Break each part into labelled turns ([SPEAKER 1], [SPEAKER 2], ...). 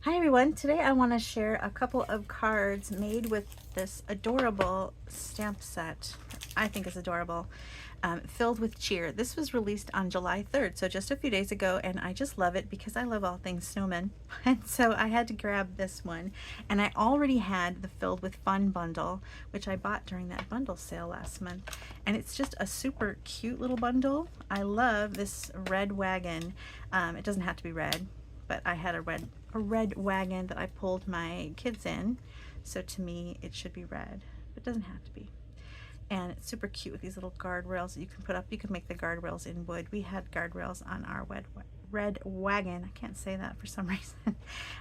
[SPEAKER 1] Hi everyone, today I want to share a couple of cards made with this adorable stamp set. I think is adorable, filled with cheer. This was released on July 3rd, so just a few days ago, and I just love it because I love all things snowmen. And so I had to grab this one, and I already had the Filled with Fun bundle, which I bought during that bundle sale last month. And it's just a super cute little bundle. I love this red wagon. It doesn't have to be red, but I had a red wagon that I pulled my kids in, so to me it should be red, but it doesn't have to be. And it's super cute with these little guardrails that you can put up. You can make the guardrails in wood. We had guardrails on our red wagon. I can't say that for some reason.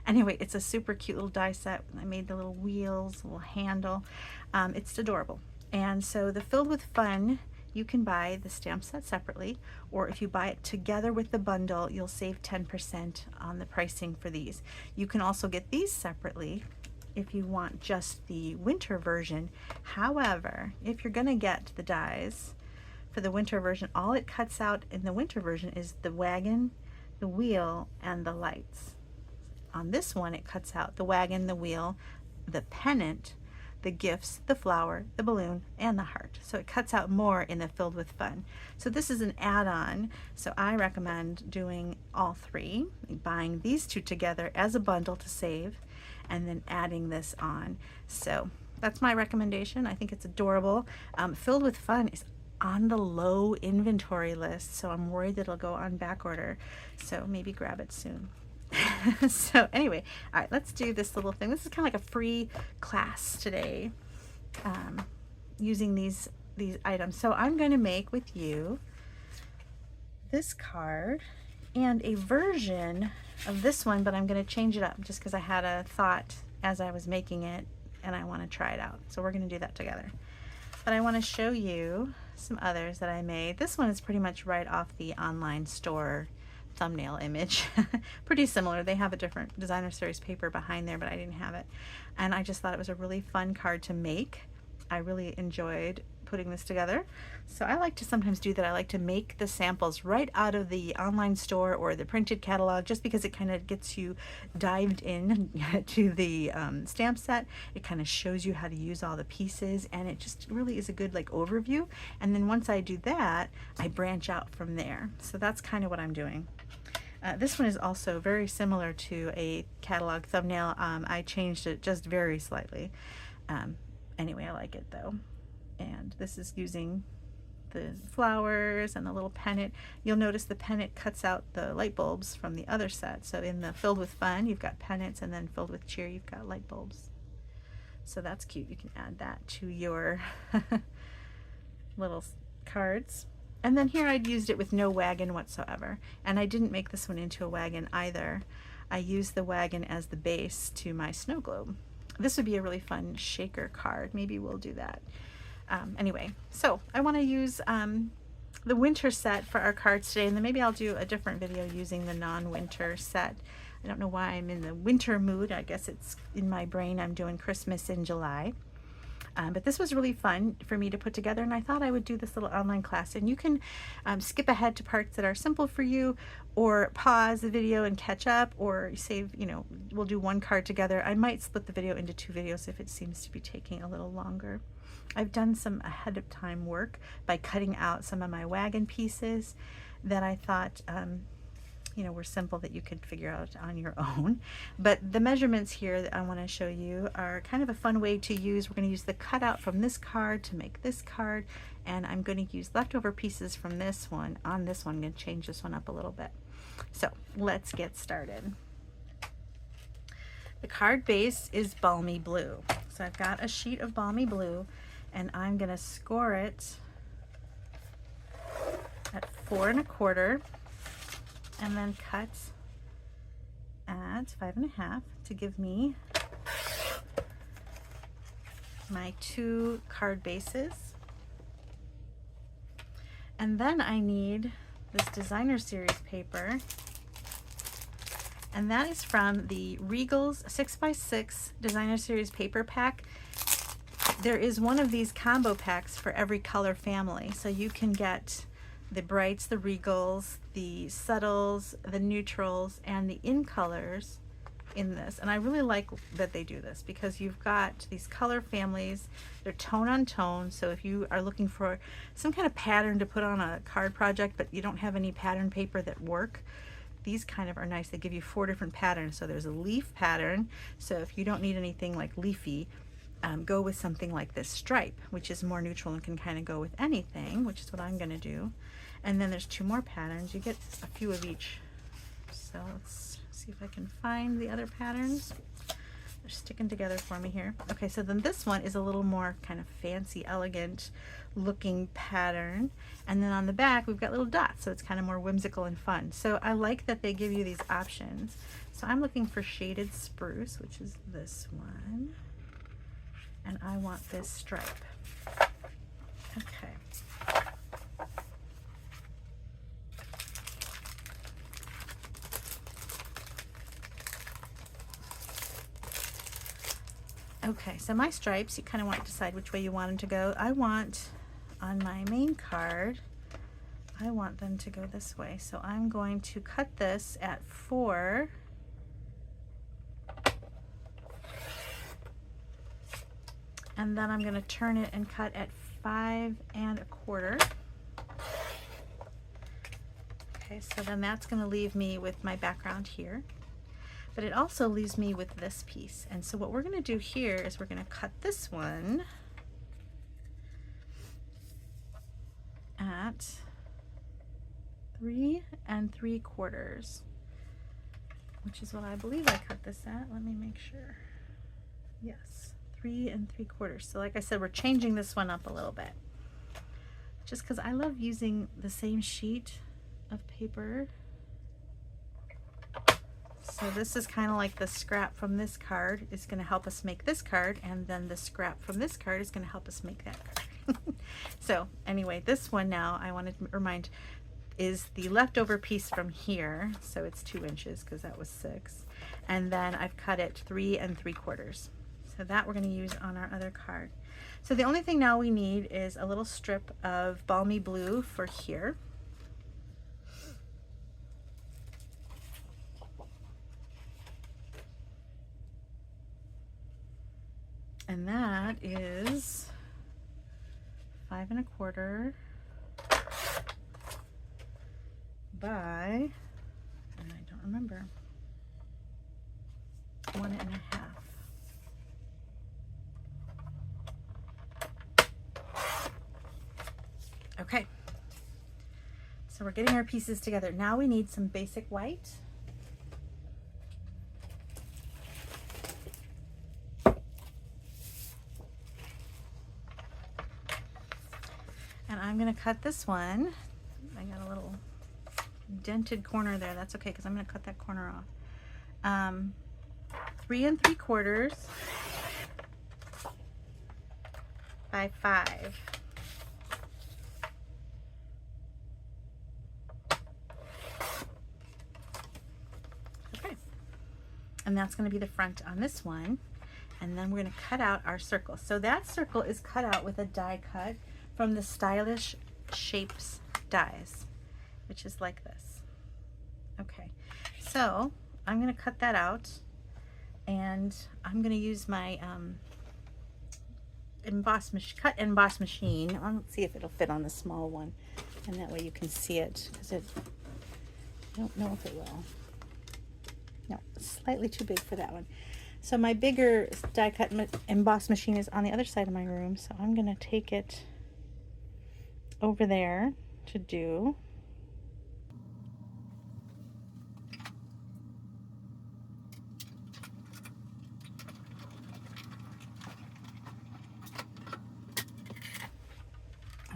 [SPEAKER 1] Anyway, it's a super cute little die set. I made the little wheels, little handle. It's adorable. And so the Filled with Fun, you can buy the stamp set separately, or if you buy it together with the bundle, you'll save 10% on the pricing for these. You can also get these separately if you want just the winter version. However, if you're going to get the dies for the winter version, all it cuts out in the winter version is the wagon, the wheel, and the lights. On this one, it cuts out the wagon, the wheel, the pennant, the gifts, the flower, the balloon, and the heart. So it cuts out more in the Filled with Fun. So this is an add-on, so I recommend doing all three, buying these two together as a bundle to save, and then adding this on. So that's my recommendation. I think it's adorable. Filled with Fun is on the low inventory list, so I'm worried that it'll go on back order, so maybe grab it soon. So anyway, all right, let's do this little thing. This is kind of like a free class today, using these items. So I'm going to make with you this card and a version of this one, but I'm going to change it up just because I had a thought as I was making it and I want to try it out. So we're going to do that together. But I want to show you some others that I made. This one is pretty much right off the online store thumbnail image. Pretty similar. They have a different designer series paper behind there, but I didn't have it. And I just thought it was a really fun card to make. I really enjoyed putting this together. So I like to sometimes do that. I like to make the samples right out of the online store or the printed catalog, just because it kind of gets you dived in to the stamp set. It kind of shows you how to use all the pieces, and it just really is a good like overview. And then once I do that, I branch out from there. So that's kind of what I'm doing. This one is also very similar to a catalog thumbnail. I changed it just very slightly. Anyway, I like it though. And this is using the flowers and the little pennant. You'll notice the pennant cuts out the light bulbs from the other set. So in the Filled with Fun, you've got pennants, and then Filled with Cheer, you've got light bulbs. So that's cute. You can add that to your little cards. And then here I'd used it with no wagon whatsoever. And I didn't make this one into a wagon either. I used the wagon as the base to my snow globe. This would be a really fun shaker card. Maybe we'll do that. Anyway, so I want to use the winter set for our cards today, and then maybe I'll do a different video using the non-winter set. I don't know why I'm in the winter mood. I guess it's in my brain. I'm doing Christmas in July. But this was really fun for me to put together, and I thought I would do this little online class. And you can skip ahead to parts that are simple for you, or pause the video and catch up, or save, we'll do one card together. I might split the video into 2 videos if it seems to be taking a little longer. I've done some ahead of time work by cutting out some of my wagon pieces that I thought were simple, that you could figure out on your own. But the measurements here that I want to show you are kind of a fun way to use. We're going to use the cutout from this card to make this card, and I'm going to use leftover pieces from this one on this one. I'm going to change this one up a little bit. So let's get started. The card base is Balmy Blue. So I've got a sheet of Balmy Blue, and I'm going to score it at 4 1/4, and then cut at 5 1/2 to give me my 2 card bases. And then I need this designer series paper, and that is from the Regal's 6x6 designer series paper pack. There is one of these combo packs for every color family, so you can get the brights, the regals, the subtles, the neutrals, and the in colors in this, and I really like that they do this because you've got these color families. They're tone on tone, so if you are looking for some kind of pattern to put on a card project but you don't have any pattern paper that work, these kind of are nice. They give you 4 different patterns. So there's a leaf pattern, so if you don't need anything like leafy, go with something like this stripe, which is more neutral and can kind of go with anything, which is what I'm going to do. And then there's 2 more patterns. You get a few of each. So let's see if I can find the other patterns. They're sticking together for me here. Okay, so then this one is a little more kind of fancy, elegant looking pattern. And then on the back, we've got little dots, so it's kind of more whimsical and fun. So I like that they give you these options. So I'm looking for shaded spruce, which is this one. And I want this stripe. Okay. Okay, so my stripes, you kind of want to decide which way you want them to go. I want, on my main card, I want them to go this way. So I'm going to cut this at 4. And then I'm going to turn it and cut at 5 1/4. Okay, so then that's going to leave me with my background here. But it also leaves me with this piece. And so what we're going to do here is we're going to cut this one at 3 3/4, which is what I believe I cut this at. Let me make sure. Yes, 3 3/4. So like I said, we're changing this one up a little bit, just because I love using the same sheet of paper. So this is kind of like the scrap from this card is going to help us make this card, and then the scrap from this card is going to help us make that card. So anyway, this one now I wanted to remind is the leftover piece from here. So it's 2 inches because that was 6. And then I've cut it 3 3/4. So that we're going to use on our other card. So the only thing now we need is a little strip of balmy blue for here. And that is 5 1/4 by, and I don't remember, 1 1/2. Okay, so we're getting our pieces together. Now we need some basic white. And I'm going to cut this one. I got a little dented corner there. That's okay, because I'm going to cut that corner off. 3 3/4 by 5. Okay. And that's going to be the front on this one. And then we're going to cut out our circle. So that circle is cut out with a die cut from the Stylish Shapes dies, which is like this. Okay, so I'm going to cut that out, and I'm going to use my cut emboss machine. Let's see if it'll fit on the small one, and that way you can see it, because I don't know if it will. No, it's slightly too big for that one. So my bigger die cut emboss machine is on the other side of my room, so I'm going to take it over there to do.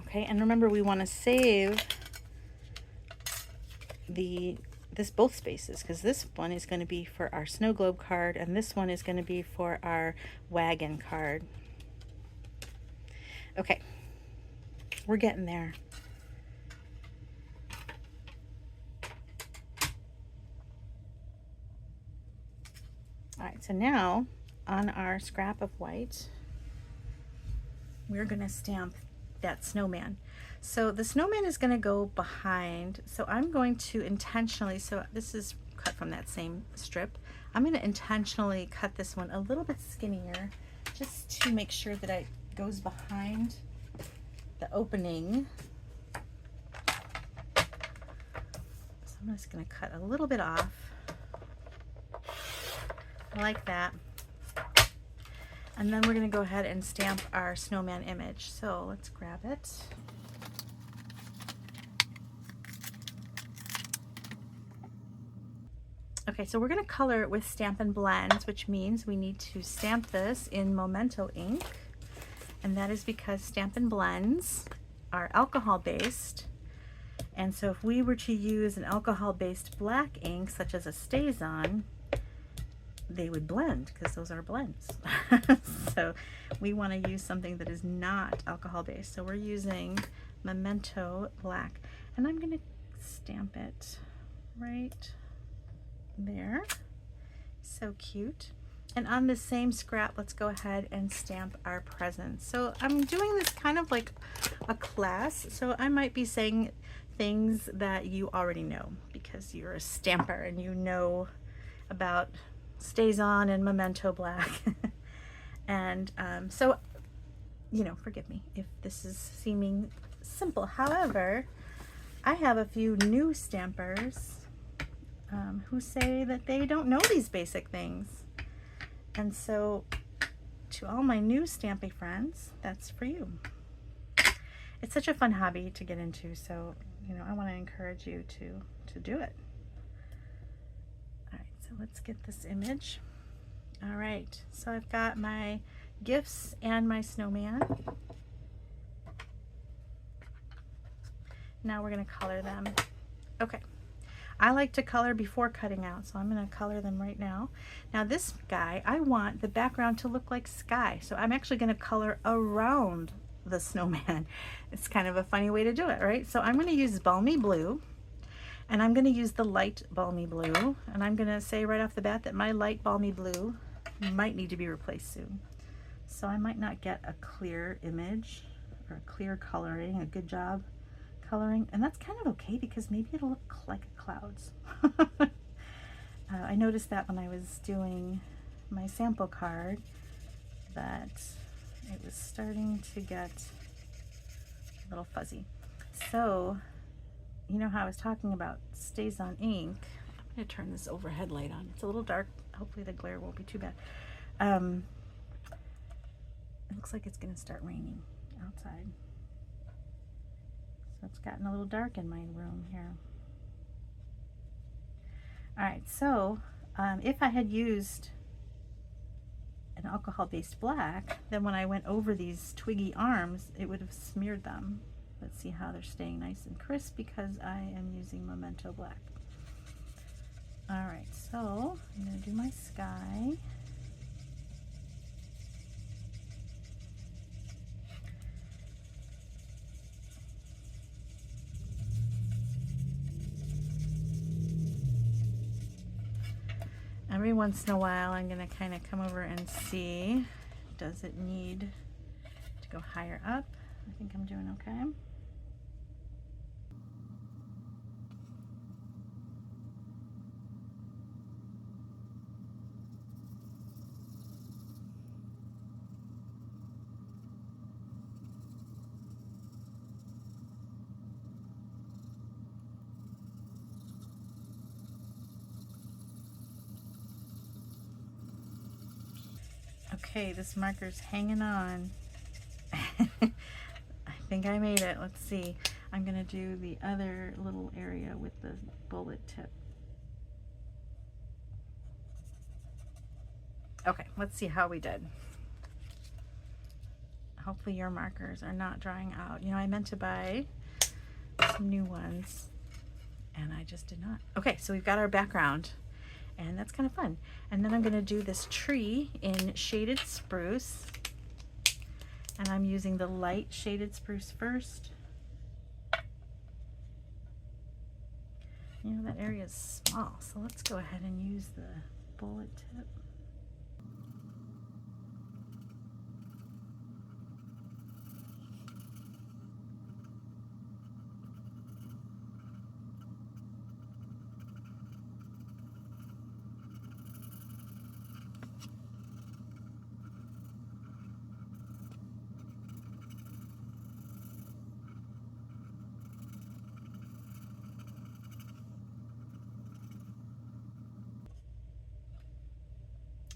[SPEAKER 1] Okay, and remember we want to save both spaces, because this one is going to be for our snow globe card and this one is going to be for our wagon card. Okay. We're getting there. All right, so now on our scrap of white, we're going to stamp that snowman. So the snowman is going to go behind. So I'm going to intentionally, so this is cut from that same strip. I'm going to intentionally cut this one a little bit skinnier just to make sure that it goes behind the opening. So I'm just going to cut a little bit off. Like that. And then we're going to go ahead and stamp our snowman image. So let's grab it. Okay, so we're going to color it with Stampin' Blends, which means we need to stamp this in Memento ink. And that is because Stampin' Blends are alcohol-based. And so if we were to use an alcohol-based black ink, such as a StazOn, they would blend because those are blends. So we want to use something that is not alcohol-based. So we're using Memento black. And I'm going to stamp it right there. So cute. And on the same scrap, let's go ahead and stamp our presents. So I'm doing this kind of like a class, so I might be saying things that you already know because you're a stamper and you know about StazOn and Memento black. And so, you know, forgive me if this is seeming simple. However, I have a few new stampers who say that they don't know these basic things. And so to all my new stampy friends, that's for you. It's such a fun hobby to get into, so you know, I want to encourage you to do it. All right, so let's get this image. All right, so I've got my gifts and my snowman. Now we're going to color them. Okay. I like to color before cutting out, so I'm going to color them right now. Now this guy, I want the background to look like sky, so I'm actually going to color around the snowman. It's kind of a funny way to do it, right? So I'm going to use Balmy Blue, and I'm going to use the light Balmy Blue, and I'm going to say right off the bat that my light Balmy Blue might need to be replaced soon. So I might not get a clear image or a clear coloring, a good job coloring, and that's kind of okay because maybe it'll look like clouds. I noticed that when I was doing my sample card that it was starting to get a little fuzzy. So you know how I was talking about StazOn ink. I'm going to turn this overhead light on. It's a little dark. Hopefully the glare won't be too bad. It looks like it's going to start raining outside. So it's gotten a little dark in my room here. Alright, so if I had used an alcohol-based black, then when I went over these twiggy arms, it would have smeared them. Let's see how they're staying nice and crisp because I am using Memento black. Alright, so I'm going to do my sky. Every once in a while I'm going to kind of come over and see, does it need to go higher up? I think I'm doing okay. Okay, this marker's hanging on. I think I made it. Let's see. I'm going to do the other little area with the bullet tip. Okay, let's see how we did. Hopefully your markers are not drying out. You know, I meant to buy some new ones and I just did not. Okay, so we've got our background. And that's kind of fun. And then I'm going to do this tree in shaded spruce. And I'm using the light shaded spruce first. You know, that area is small, so let's go ahead and use the bullet tip.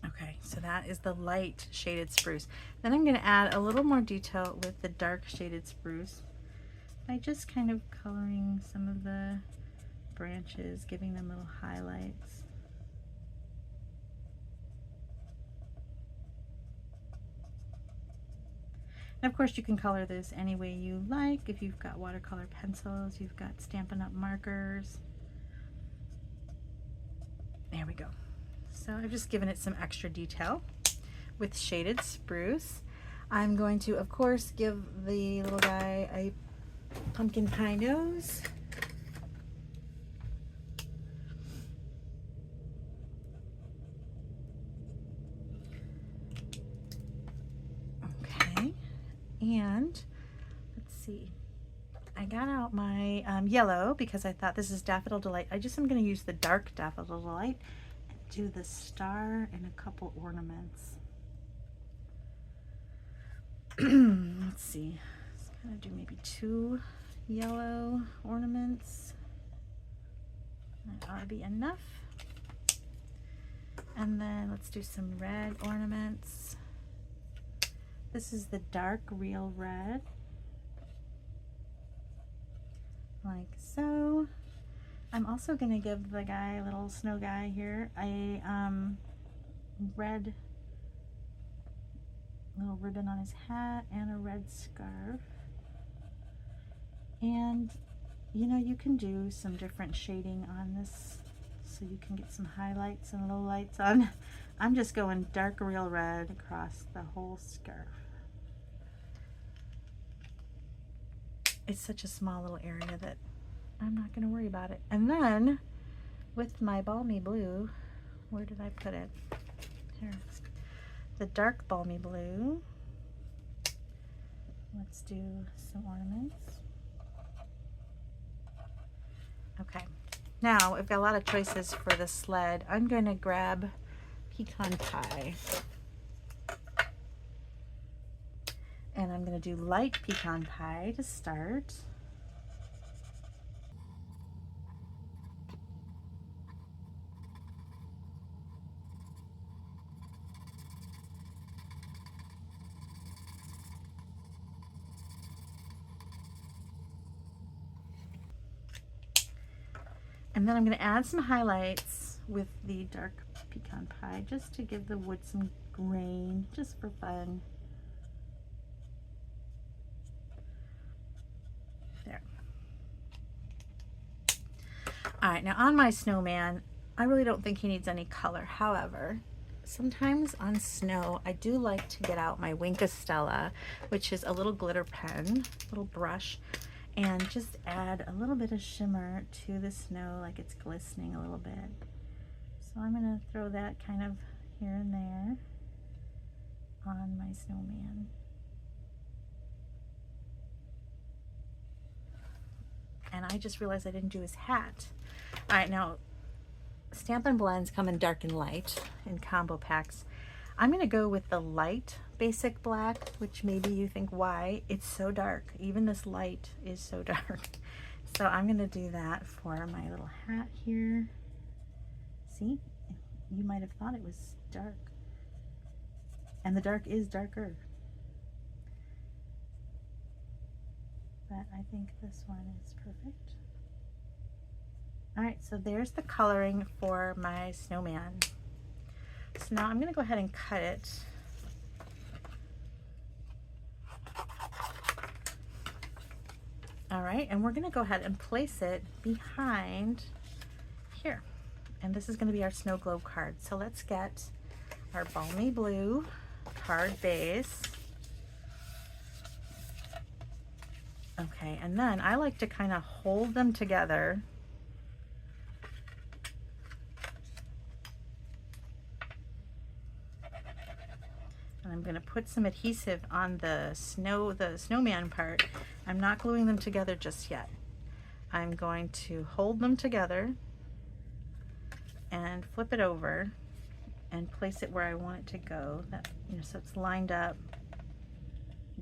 [SPEAKER 1] Okay, so that is the light shaded spruce. Then I'm going to add a little more detail with the dark shaded spruce by just kind of coloring some of the branches, giving them little highlights. And of course you can color this any way you like. If you've got watercolor pencils, you've got Stampin' Up! Markers. There we go. So I've just given it some extra detail with shaded spruce. I'm going to, of course, give the little guy a pumpkin pie nose. Okay, and let's see. I got out my yellow because I thought this is Daffodil Delight. I just am going to use the dark Daffodil Delight and do the star and a couple ornaments. Let's see. I'm going to do maybe 2 yellow ornaments. That ought to be enough. And then let's do some red ornaments. This is the dark real red. Like so. I'm also going to give the guy, little snow guy here, a red little ribbon on his hat and a red scarf. And you know, you can do some different shading on this so you can get some highlights and lowlights on. I'm just going dark real red across the whole scarf. It's such a small little area that I'm not going to worry about it. And then with my balmy blue, where did I put it? Here. The dark balmy blue. Let's do some ornaments. Okay. Now I've got a lot of choices for the sled. I'm going to grab pecan pie. And I'm going to do light pecan pie to start. And then I'm going to add some highlights with the dark pecan pie just to give the wood some grain, just for fun. There. Alright, now on my snowman, I really don't think he needs any color. However, sometimes on snow, I do like to get out my Wink Stella, which is a little glitter pen, little brush, and just add a little bit of shimmer to the snow, like it's glistening a little bit. So I'm going to throw that kind of here and there on my snowman. And I just realized I didn't do his hat. Alright, now Stampin' Blends come in dark and light in combo packs. I'm going to go with the light basic black, which maybe you think, why? It's so dark. Even this light is so dark. So I'm going to do that for my little hat here. See? You might have thought it was dark. And the dark is darker. But I think this one is perfect. Alright, so there's the coloring for my snowman. So now I'm going to go ahead and cut it. Alright, and we're going to go ahead and place it behind here. And this is going to be our snow globe card. So let's get our balmy blue card base. Okay, and then I like to kind of hold them together. And I'm going to put some adhesive on the snowman part. I'm not gluing them together just yet. I'm going to hold them together and flip it over and place it where I want it to go. That, you know, so it's lined up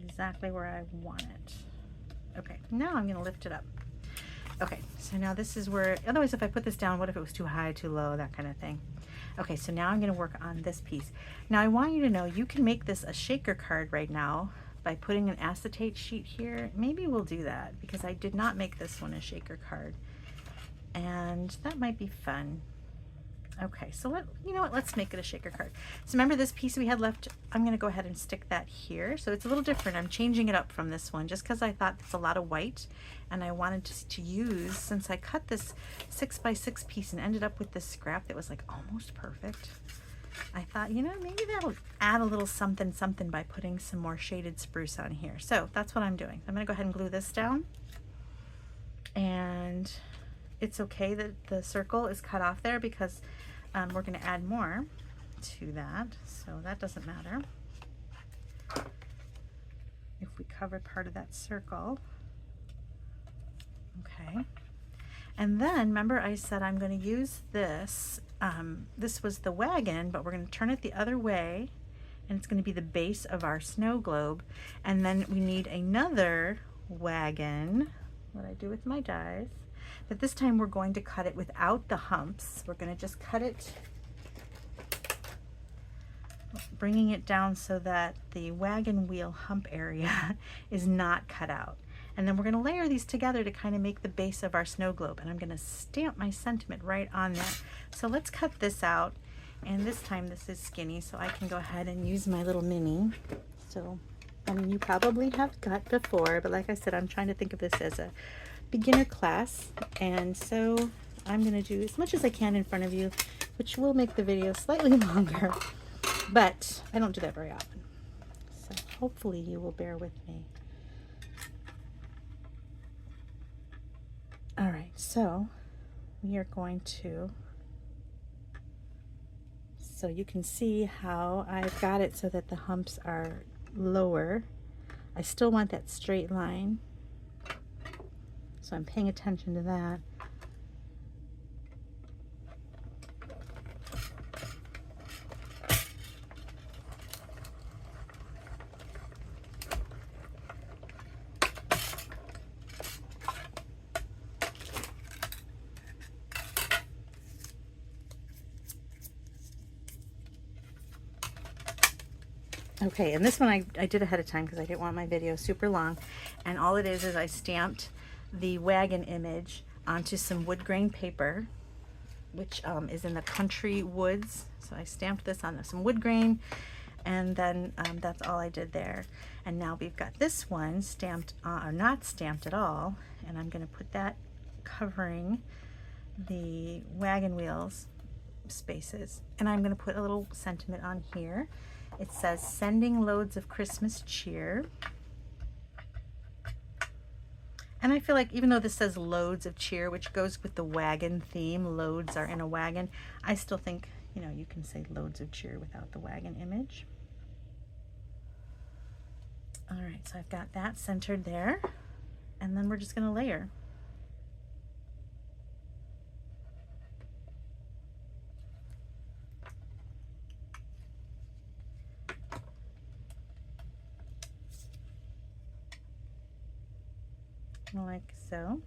[SPEAKER 1] exactly where I want it. Okay, now I'm going to lift it up. Okay, so now this is where, otherwise if I put this down, what if it was too high, too low, that kind of thing. Okay, so now I'm going to work on this piece. Now I want you to know you can make this a shaker card right now by putting an acetate sheet here. Maybe we'll do that because I did not make this one a shaker card, and that might be fun. Okay, so you know what, let's make it a shaker card. So remember this piece we had left, I'm going to go ahead and stick that here. So it's a little different. I'm changing it up from this one just because I thought it's a lot of white, and I wanted to use, since I cut this 6x6 piece and ended up with this scrap that was like almost perfect, I thought, you know, maybe that'll add a little something something by putting some more shaded spruce on here. So that's what I'm doing. I'm going to go ahead and glue this down, and it's okay that the circle is cut off there because we're going to add more to that, so that doesn't matter if we covered part of that circle. Okay, and then remember I said I'm going to use this. This was the wagon, but we're going to turn it the other way, and it's going to be the base of our snow globe. And then we need another wagon, what I do with my dies. But this time we're going to cut it without the humps. We're going to just cut it, bringing it down so that the wagon wheel hump area is not cut out. And then we're going to layer these together to kind of make the base of our snow globe. And I'm going to stamp my sentiment right on there. So let's cut this out. And this time this is skinny, so I can go ahead and use my little mini. So, I mean, you probably have cut before, but like I said, I'm trying to think of this as a beginner class, and so I'm going to do as much as I can in front of you, which will make the video slightly longer, but I don't do that very often, so hopefully you will bear with me. Alright, so we are going to, so you can see how I've got it so that the humps are lower. I still want that straight line, so I'm paying attention to that. Okay, and this one I did ahead of time because I didn't want my video super long, and all it is I stamped the wagon image onto some wood grain paper, which is in the country woods. So I stamped this on some wood grain, and then that's all I did there. And now we've got this one stamped, or not stamped at all, and I'm going to put that covering the wagon wheels spaces. And I'm going to put a little sentiment on here. It says, "Sending loads of Christmas cheer." And I feel like even though this says loads of cheer, which goes with the wagon theme, loads are in a wagon, I still think, you know, you can say loads of cheer without the wagon image. All right, so I've got that centered there, and then we're just going to layer. Like so.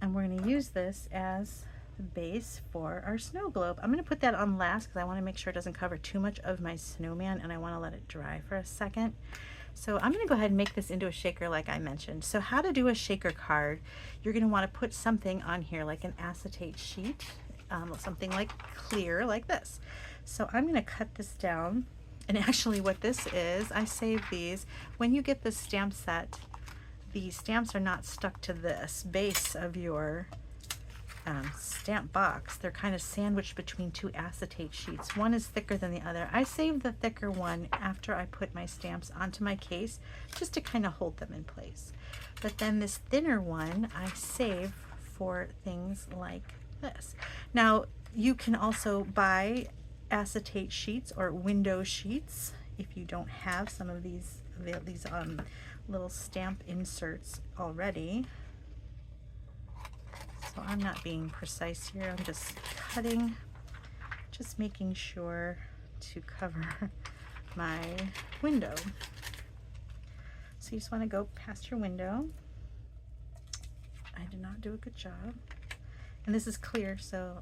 [SPEAKER 1] And we're going to use this as the base for our snow globe. I'm going to put that on last because I want to make sure it doesn't cover too much of my snowman, and I want to let it dry for a second. So I'm going to go ahead and make this into a shaker like I mentioned. So how to do a shaker card, you're going to want to put something on here like an acetate sheet, something like clear like this. So I'm going to cut this down. And actually what this is, I saved these. When you get this stamp set, the stamps are not stuck to this base of your stamp box. They're kind of sandwiched between two acetate sheets. One is thicker than the other. I saved the thicker one after I put my stamps onto my case just to kind of hold them in place. But then this thinner one I save for things like this. Now you can also buy acetate sheets or window sheets if you don't have some of these little stamp inserts already. So I'm not being precise here, I'm just cutting, just making sure to cover my window. So you just want to go past your window. I did not do a good job, and this is clear, so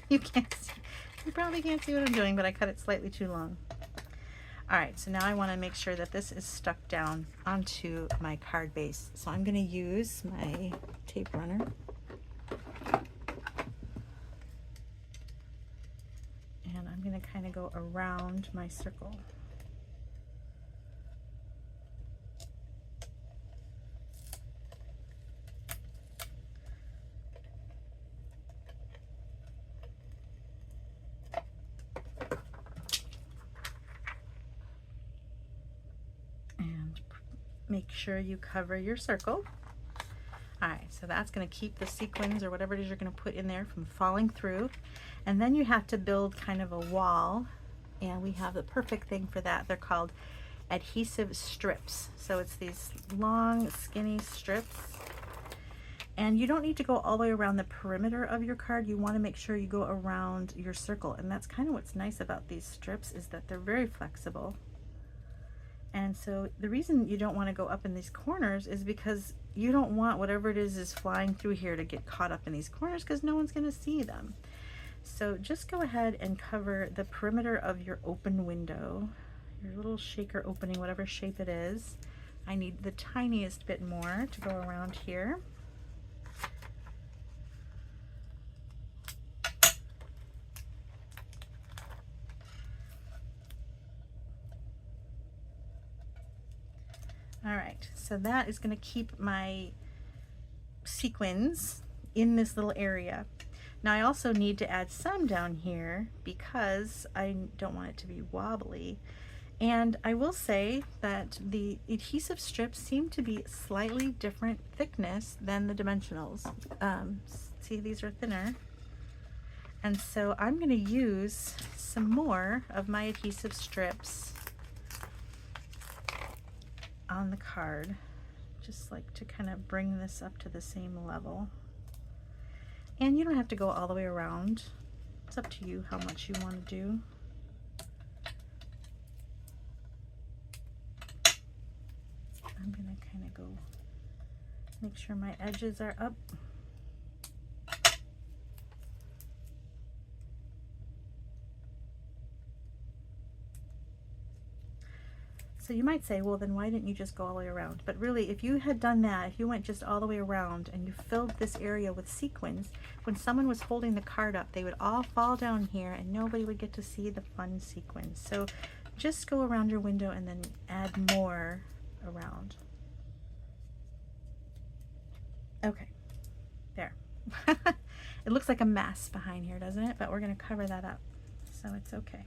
[SPEAKER 1] You can't see, you probably can't see what I'm doing, but I cut it slightly too long. All right, so now I want to make sure that this is stuck down onto my card base. So I'm going to use my tape runner. And I'm going to kind of go around my circle. Make sure you cover your circle. All right, so that's going to keep the sequins or whatever it is you're going to put in there from falling through. And then you have to build kind of a wall, and we have the perfect thing for that. They're called adhesive strips. So it's these long, skinny strips. And you don't need to go all the way around the perimeter of your card. You want to make sure you go around your circle. And that's kind of what's nice about these strips, is that they're very flexible. And so the reason you don't want to go up in these corners is because you don't want whatever it is flying through here to get caught up in these corners, because no one's going to see them. So just go ahead and cover the perimeter of your open window, your little shaker opening, whatever shape it is. I need the tiniest bit more to go around here. All right, so that is going to keep my sequins in this little area. Now I also need to add some down here because I don't want it to be wobbly. And I will say that the adhesive strips seem to be slightly different thickness than the dimensionals. See, these are thinner. And so I'm going to use some more of my adhesive strips on the card, just like to kind of bring this up to the same level. And you don't have to go all the way around. It's up to you how much you want to do. I'm going to kind of go make sure my edges are up. So you might say, well, then why didn't you just go all the way around? But really, if you had done that, if you went just all the way around and you filled this area with sequins, when someone was holding the card up, they would all fall down here and nobody would get to see the fun sequins. So just go around your window and then add more around. Okay, there. It looks like a mess behind here, doesn't it? But we're going to cover that up, so it's okay.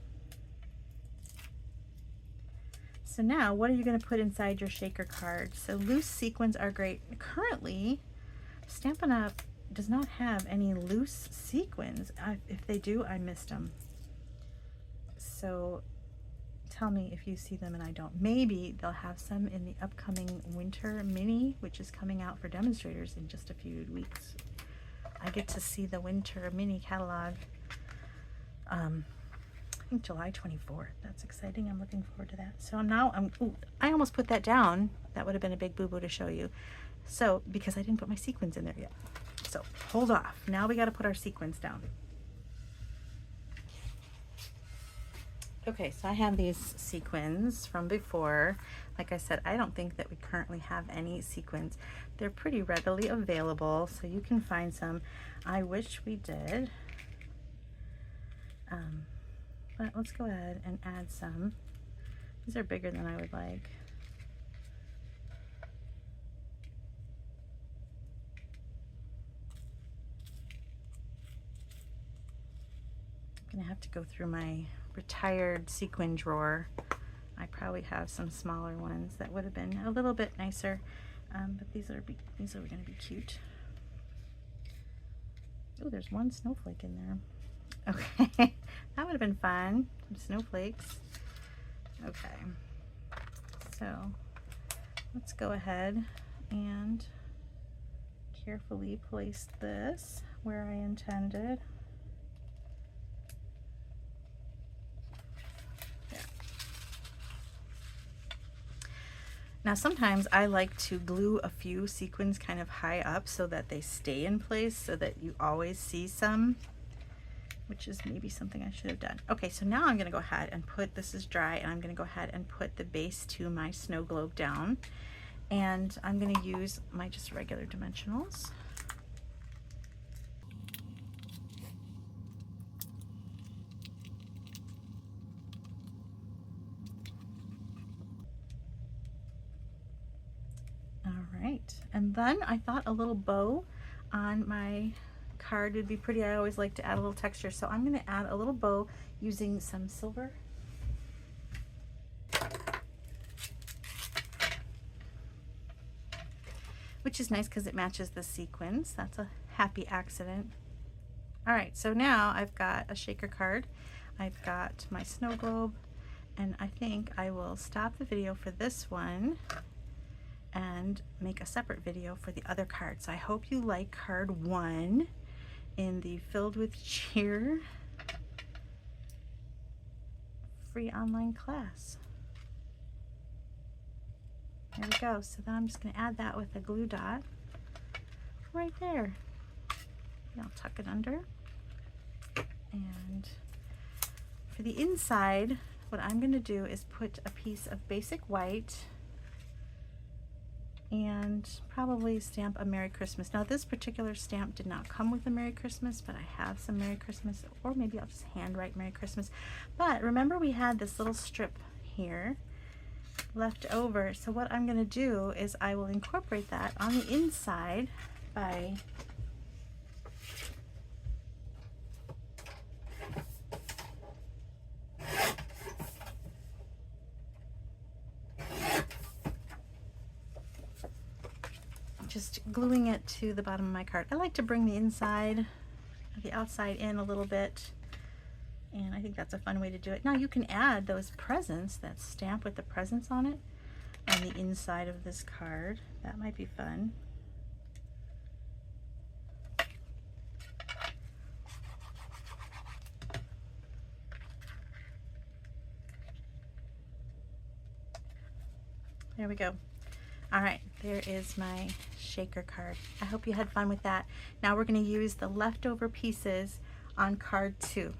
[SPEAKER 1] So now, what are you going to put inside your shaker card? So loose sequins are great. Currently, Stampin' Up! Does not have any loose sequins. If they do, I missed them. So tell me if you see them and I don't. Maybe they'll have some in the upcoming winter mini, which is coming out for demonstrators in just a few weeks. I get to see the winter mini catalog. I think July 24th. That's exciting. I'm looking forward to that. So I almost put that down. That would have been a big boo-boo to show you. So, because I didn't put my sequins in there yet. So, hold off. Now we got to put our sequins down. Okay, so I have these sequins from before. Like I said, I don't think that we currently have any sequins. They're pretty readily available, so you can find some. I wish we did. But let's go ahead and add some. These are bigger than I would like. I'm gonna have to go through my retired sequin drawer. I probably have some smaller ones that would have been a little bit nicer, but these are gonna be cute. Oh, there's one snowflake in there. Okay, that would have been fun. Some snowflakes. Okay, so let's go ahead and carefully place this where I intended. There. Now sometimes I like to glue a few sequins kind of high up so that they stay in place, so that you always see some. which is maybe something I should have done. Okay, so now I'm gonna go ahead and put, this is dry, and I'm gonna go ahead and put the base to my snow globe down. And I'm gonna use my just regular dimensionals. All right, and then I thought a little bow on my card would be pretty. I always like to add a little texture, so I'm going to add a little bow using some silver. Which is nice because it matches the sequins. That's a happy accident. All right, so now I've got a shaker card, I've got my snow globe, and I think I will stop the video for this one and make a separate video for the other card. So I hope you like card 1 in the Filled with Cheer free online class. There we go. So then I'm just going to add that with a glue dot right there. And I'll tuck it under. And for the inside, what I'm going to do is put a piece of basic white and probably stamp a Merry Christmas. Now this particular stamp did not come with a Merry Christmas, but I have some Merry Christmas, or maybe I'll just handwrite Merry Christmas. But remember we had this little strip here left over, so what I'm going to do is I will incorporate that on the inside by just gluing it to the bottom of my card. I like to bring the outside in a little bit, and I think that's a fun way to do it. Now you can add those presents, that stamp with the presents on it, on the inside of this card. That might be fun. There we go. All right, there is my shaker card. I hope you had fun with that. Now we're going to use the leftover pieces on card 2.